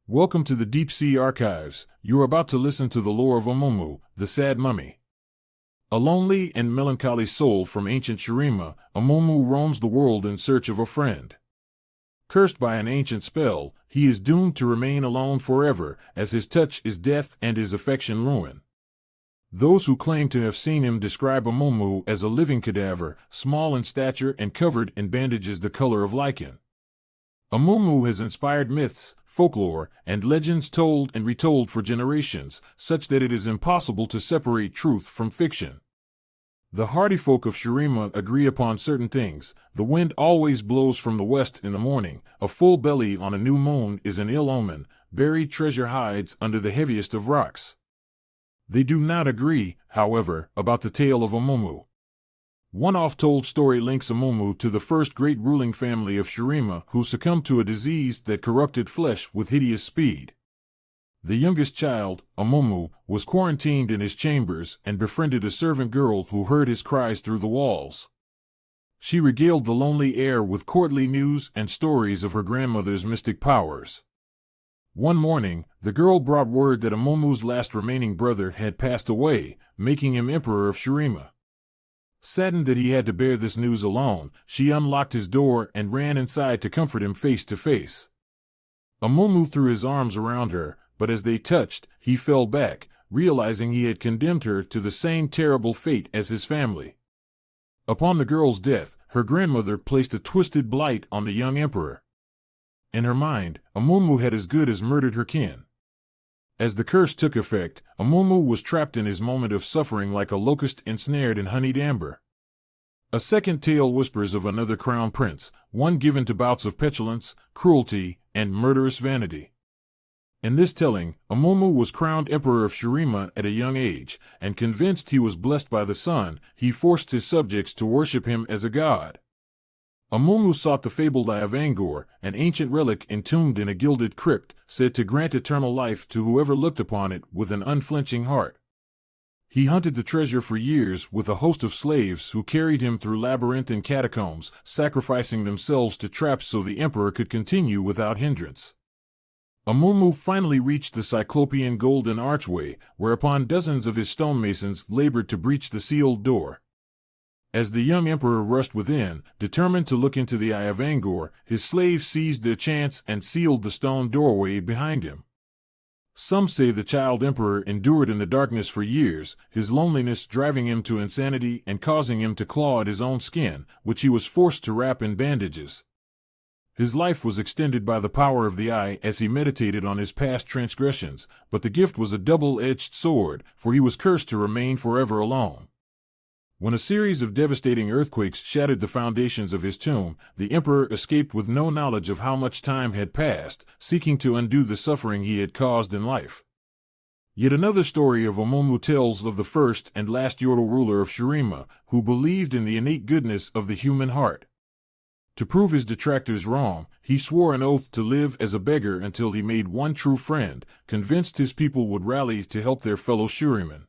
Welcome to the Deep Sea Archives. You are about to listen to the lore of Amumu, the sad mummy. A lonely and melancholy soul from ancient Shurima, Amumu roams the world in search of a friend. Cursed by an ancient spell, he is doomed to remain alone forever, as his touch is death and his affection ruin. Those who claim to have seen him describe Amumu as a living cadaver, small in stature and covered in bandages the color of lichen. Amumu has inspired myths, folklore, and legends told and retold for generations, such that it is impossible to separate truth from fiction. The hardy folk of Shurima agree upon certain things. The wind always blows from the west in the morning, a full belly on a new moon is an ill omen, buried treasure hides under the heaviest of rocks. They do not agree, however, about the tale of Amumu. One oft-told story links Amumu to the first great ruling family of Shurima who succumbed to a disease that corrupted flesh with hideous speed. The youngest child, Amumu, was quarantined in his chambers and befriended a servant girl who heard his cries through the walls. She regaled the lonely air with courtly news and stories of her grandmother's mystic powers. One morning, the girl brought word that Amumu's last remaining brother had passed away, making him emperor of Shurima. Saddened that he had to bear this news alone, she unlocked his door and ran inside to comfort him face to face. Amumu threw his arms around her, but as they touched, he fell back, realizing he had condemned her to the same terrible fate as his family. Upon the girl's death, her grandmother placed a twisted blight on the young emperor. In her mind, Amumu had as good as murdered her kin. As the curse took effect, Amumu was trapped in his moment of suffering like a locust ensnared in honeyed amber. A second tale whispers of another crown prince, one given to bouts of petulance, cruelty, and murderous vanity. In this telling, Amumu was crowned emperor of Shurima at a young age, and convinced he was blessed by the sun, he forced his subjects to worship him as a god. Amumu sought the fabled Eye of Angor, an ancient relic entombed in a gilded crypt, said to grant eternal life to whoever looked upon it with an unflinching heart. He hunted the treasure for years with a host of slaves who carried him through labyrinthine catacombs, sacrificing themselves to traps so the emperor could continue without hindrance. Amumu finally reached the Cyclopean golden archway, whereupon dozens of his stonemasons labored to breach the sealed door. As the young emperor rushed within, determined to look into the Eye of Angor, his slaves seized their chance and sealed the stone doorway behind him. Some say the child emperor endured in the darkness for years, his loneliness driving him to insanity and causing him to claw at his own skin, which he was forced to wrap in bandages. His life was extended by the power of the eye as he meditated on his past transgressions, but the gift was a double-edged sword, for he was cursed to remain forever alone. When a series of devastating earthquakes shattered the foundations of his tomb, the emperor escaped with no knowledge of how much time had passed, seeking to undo the suffering he had caused in life. Yet another story of Amumu tells of the first and last Yordle ruler of Shurima, who believed in the innate goodness of the human heart. To prove his detractors wrong, he swore an oath to live as a beggar until he made one true friend, convinced his people would rally to help their fellow Shuriman.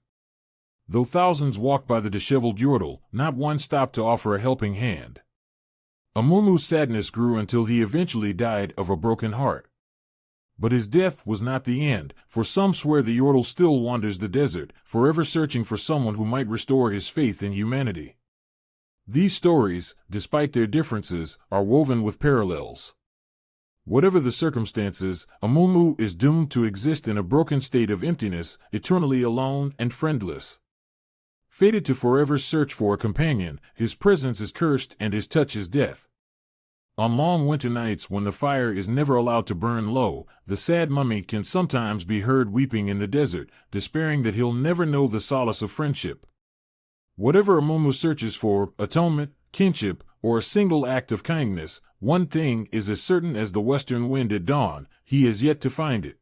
Though thousands walked by the disheveled Yordle, not one stopped to offer a helping hand. Amumu's sadness grew until he eventually died of a broken heart. But his death was not the end, for some swear the Yordle still wanders the desert, forever searching for someone who might restore his faith in humanity. These stories, despite their differences, are woven with parallels. Whatever the circumstances, Amumu is doomed to exist in a broken state of emptiness, eternally alone and friendless. Fated to forever search for a companion, his presence is cursed and his touch is death. On long winter nights when the fire is never allowed to burn low, the sad mummy can sometimes be heard weeping in the desert, despairing that he'll never know the solace of friendship. Whatever Amumu searches for, atonement, kinship, or a single act of kindness, one thing is as certain as the western wind at dawn: he has yet to find it.